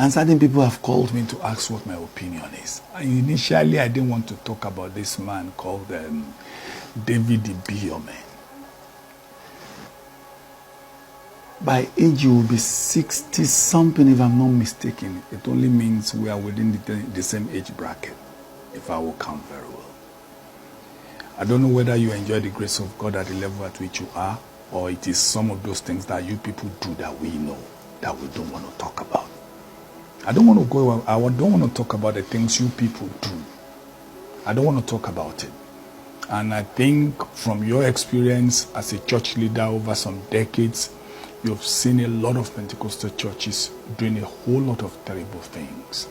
And certain people have called me to ask what my opinion is. Initially, I didn't want to talk about this man called David Ibiyeomie. By age, you will be 60-something, if I'm not mistaken. It only means we are within the same age bracket, if I will count very well. I don't know whether you enjoy the grace of God at the level at which you are, or it is some of those things that you people do that we know, that we don't want to talk about. I don't want to talk about the things you people do. I don't want to talk about it. And I think from your experience as a church leader over some decades, you've seen a lot of Pentecostal churches doing a whole lot of terrible things.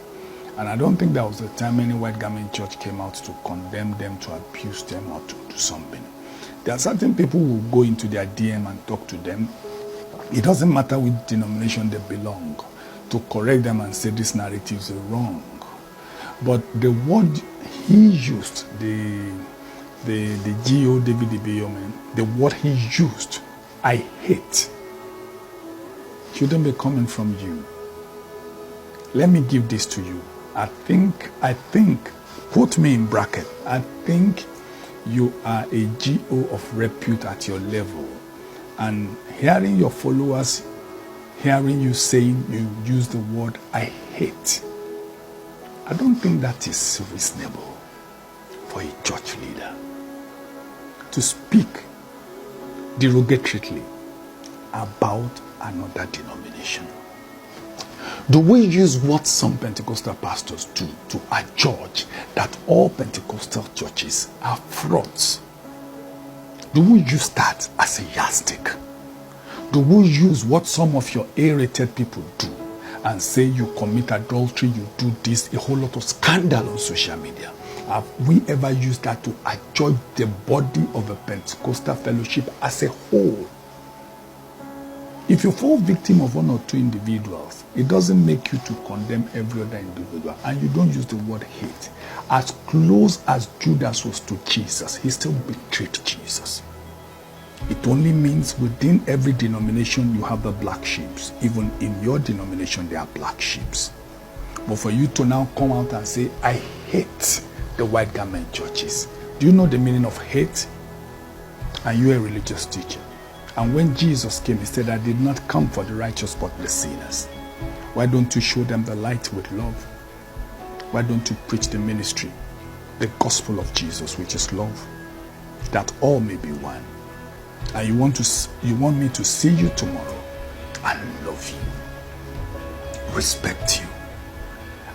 And I don't think there was a time any white garment church came out to condemn them, to abuse them, or to do something. There are certain people who go into their DM and talk to them. It doesn't matter which denomination they belong, to correct them and say these narratives are wrong. But the word he used, the G.O. David Ibiyeomie, the word he used, I hate, shouldn't be coming from you. Let me give this to you. I think, put me in bracket, I think you are a G.O. of repute at your level. And hearing your followers, hearing you saying you use the word I hate, I don't think that is reasonable for a church leader to speak derogatorily about another denomination. Do we use what some Pentecostal pastors do to adjudge that all Pentecostal churches are frauds? Do we use that as a yardstick? Do we use what some of your A-rated people do and say you commit adultery, you do this, a whole lot of scandal on social media? Have we ever used that to adjudge the body of a Pentecostal fellowship as a whole? If you fall victim of one or two individuals, it doesn't make you to condemn every other individual, and you don't use the word hate. As close as Judas was to Jesus, he still betrayed Jesus. It only means within every denomination you have the black sheep. Even in your denomination there are black sheep. But for you to now come out and say, I hate the white garment churches. Do you know the meaning of hate? Are you a religious teacher? And when Jesus came, he said, I did not come for the righteous but the sinners. Why don't you show them the light with love? Why don't you preach the ministry, the gospel of Jesus, which is love, that all may be one? And you want me to see you tomorrow and love you, respect you.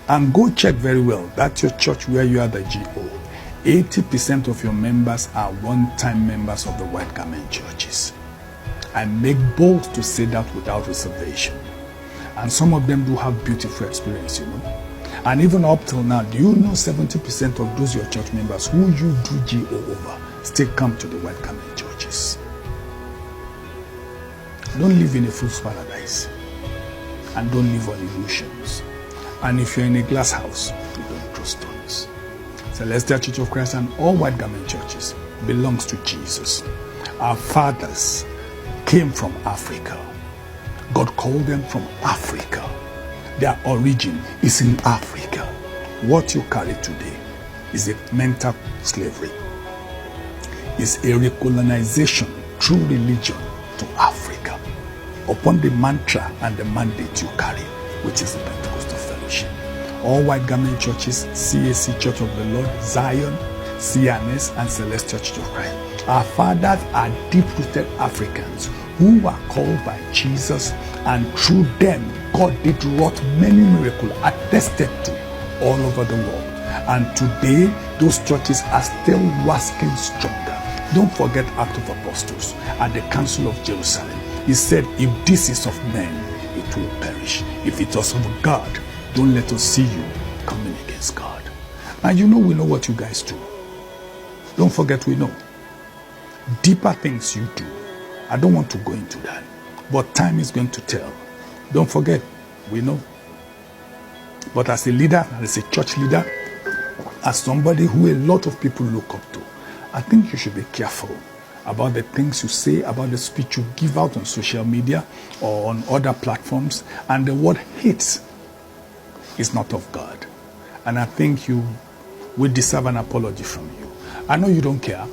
And go check very well, that's your church where you are the GO. 80% of your members are one-time members of the white garment churches. I make bold to say that without reservation. And some of them do have beautiful experience, you know. And even up till now, do you know 70% of those your church members who you do GO over still come to the white garment churches? Don't live in a fool's paradise. And don't live on illusions. And if you're in a glass house, you don't throw stones. Celestial Church of Christ and all white garment churches belongs to Jesus. Our fathers came from Africa. God called them from Africa. Their origin is in Africa. What you carry today is a mental slavery. It's a recolonization through religion to Africa upon the mantra and the mandate you carry, which is the Pentecostal fellowship. All white garment churches, CAC Church of the Lord, Zion, CNS, and Celestial Church of Christ. Our fathers are deep-rooted Africans who were called by Jesus, and through them, God did wrought many miracles attested to all over the world. And today, those churches are still waxing stronger. Don't forget Acts of Apostles at the Council of Jerusalem. He said, if this is of men, it will perish. If it was of God, don't let us see you coming against God. And you know we know what you guys do. Don't forget we know. Deeper things you do. I don't want to go into that. But time is going to tell. Don't forget, we know. But as a leader, as a church leader, as somebody who a lot of people look up to, I think you should be careful about the things you say, about the speech you give out on social media or on other platforms. And the word hate is not of God. And I think you will deserve an apology from you. I know you don't care,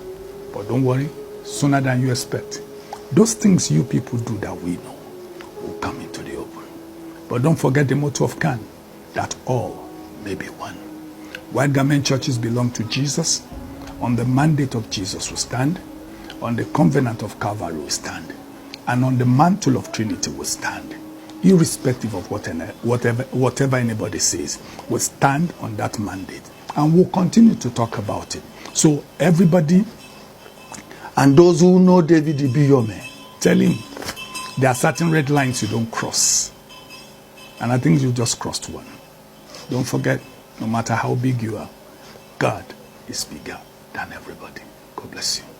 but don't worry, sooner than you expect. Those things you people do that we know will come into the open. But don't forget the motto of CAN, that all may be one. White garment churches belong to Jesus. On the mandate of Jesus we stand. On the covenant of Calvary we stand. And on the mantle of Trinity we stand. Irrespective of whatever anybody says, we stand on that mandate. And we'll continue to talk about it. So everybody, and those who know David Ibiyeomie, tell him there are certain red lines you don't cross. And I think you just crossed one. Don't forget, no matter how big you are, God is bigger than everybody. God bless you.